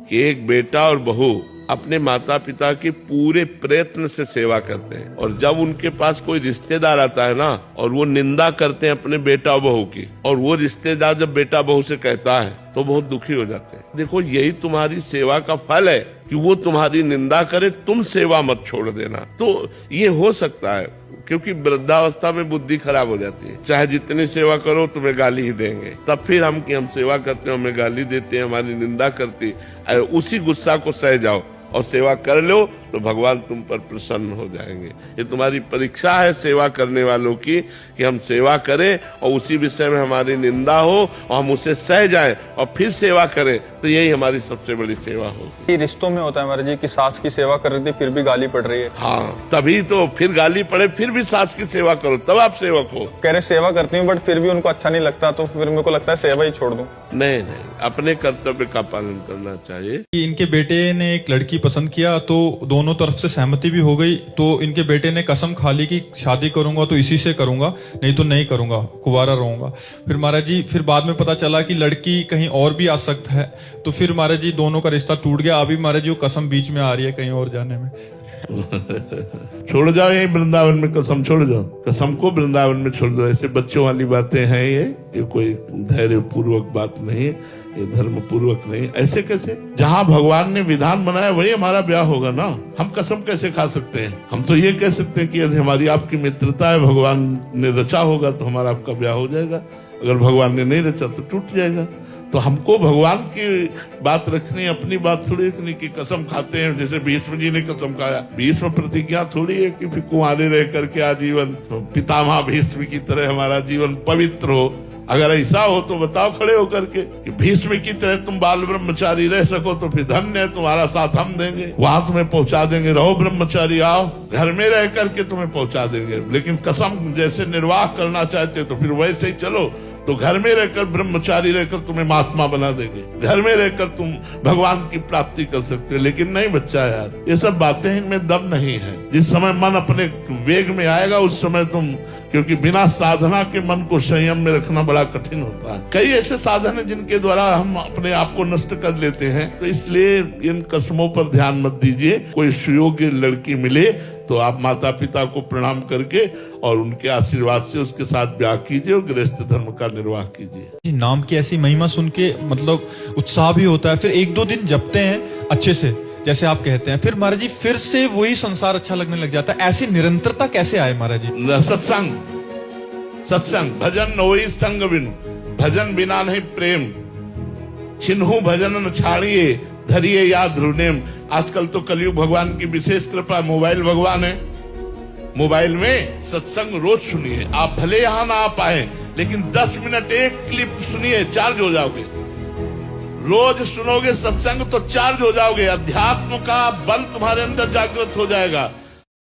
कि एक बेटा और बहू अपने माता पिता की पूरे प्रयत्न से सेवा करते हैं, और जब उनके पास कोई रिश्तेदार आता है ना और वो निंदा करते हैं अपने बेटा और बहू की, और वो रिश्तेदार जब बेटा बहू से कहता है तो बहुत दुखी हो जाते हैं। देखो, यही तुम्हारी सेवा का फल है कि वो तुम्हारी निंदा करे, तुम सेवा मत छोड़ देना। तो ये हो सकता है, क्योंकि वृद्धावस्था में बुद्धि खराब हो जाती है, चाहे जितनी सेवा करो तुम्हें गाली ही देंगे। तब फिर हम सेवा करते हैं, हमें गाली देते हैं, हमारी निंदा करती है, उसी गुस्सा को सह जाओ और सेवा कर लो तो भगवान तुम पर प्रसन्न हो जाएंगे। ये तुम्हारी परीक्षा है सेवा करने वालों की, कि हम सेवा करें और उसी विषय में हमारी निंदा हो और हम उसे सह जाएं और फिर सेवा करें, तो यही हमारी सबसे बड़ी सेवा होगी। रिश्तों में होता है महाराज जी कि सास की सेवा कर रही थी फिर भी गाली पड़ रही है। हाँ, तभी तो फिर गाली पड़े फिर भी सास की सेवा करो, तब आप सेवक हो। कह रहे सेवा करती हूँ बट फिर भी उनको अच्छा नहीं लगता, तो फिर मेरे को लगता है सेवा ही छोड़ दूं। नहीं, अपने कर्तव्य का पालन करना चाहिए। इनके बेटे ने एक लड़की पसंद किया तो दोनों तरफ से सहमति भी हो गई, तो इनके बेटे ने कसम खा ली कि शादी करूंगा तो इसी से करूंगा, नहीं तो नहीं करूंगा, कुंवारा रहूंगा। फिर महाराज जी फिर बाद में पता चला कि लड़की कहीं और भी आसक्त है, तो फिर महाराज जी दोनों का रिश्ता टूट गया। अभी महाराज जी वो कसम बीच में आ रही है कहीं और जाने में। छोड़ जाओ, यही वृंदावन में कसम छोड़ जाओ, कसम को वृंदावन में छोड़ दो। ऐसे बच्चों वाली बातें हैं ये कोई धैर्य पूर्वक बात नहीं, ये धर्म पूर्वक नहीं। ऐसे कैसे? जहाँ भगवान ने विधान बनाया वही हमारा ब्याह होगा ना। हम कसम कैसे खा सकते हैं? हम तो ये कह सकते हैं कि यदि हमारी आपकी मित्रता है, भगवान ने रचा होगा तो हमारा आपका ब्याह हो जाएगा, अगर भगवान ने नहीं रचा तो टूट जाएगा। तो हमको भगवान की बात रखनी, अपनी बात थोड़ी रखनी कि कसम खाते हैं। जैसे भीष्म जी ने कसम खाया, भीष्म प्रतिज्ञा थोड़ी है कि फिर कुंवारे रह करके आजीवन पितामह भीष्म की तरह हमारा जीवन पवित्र हो। अगर ऐसा हो तो बताओ खड़े होकर के कि भीष्म की तरह तुम बाल ब्रह्मचारी रह सको तो फिर धन्य है, तुम्हारा साथ हम देंगे, वहां तुम्हें पहुंचा देंगे, रहो ब्रह्मचारी, आओ घर में रह करके तुम्हें पहुंचा देंगे। लेकिन कसम जैसे निर्वाह करना चाहते तो फिर वैसे ही चलो, तो घर में रहकर ब्रह्मचारी रहकर तुम्हें महात्मा बना देंगे, घर में रहकर तुम भगवान की प्राप्ति कर सकते हो। लेकिन नहीं बच्चा यार, ये सब बातें इनमें दम नहीं है। जिस समय मन अपने वेग में आएगा उस समय तुम, क्योंकि बिना साधना के मन को संयम में रखना बड़ा कठिन होता है। कई ऐसे साधन है जिनके द्वारा हम अपने आप को नष्ट कर लेते हैं। तो इसलिए इन कसमों पर ध्यान मत दीजिए। कोई सुयोग्य लड़की मिले तो आप माता पिता को प्रणाम करके और उनके आशीर्वाद से उसके साथ ब्याह कीजिए और गृहस्थ धर्म का निर्वाह कीजिए। नाम की ऐसी महिमा सुन के मतलब उत्साह भी होता है। फिर एक दो दिन जपते हैं अच्छे से जैसे आप कहते हैं, फिर महाराज जी फिर से वही संसार अच्छा लगने लग जाता है। ऐसी निरंतरता कैसे आए महाराज जी? सत्संग भजन नोई संग बिन, भजन बिना नहीं प्रेम, छिन्हु भजन न छाड़िए, धरिए याद ध्रुनेम। आजकल तो कलयुग भगवान की विशेष कृपा, मोबाइल भगवान है। मोबाइल में सत्संग रोज सुनिए। आप भले यहाँ ना आ पाए लेकिन 10 मिनट एक क्लिप सुनिए, चार्ज हो जाओगे। रोज सुनोगे सत्संग तो चार्ज हो जाओगे। अध्यात्म का बल तुम्हारे अंदर जागृत हो जाएगा।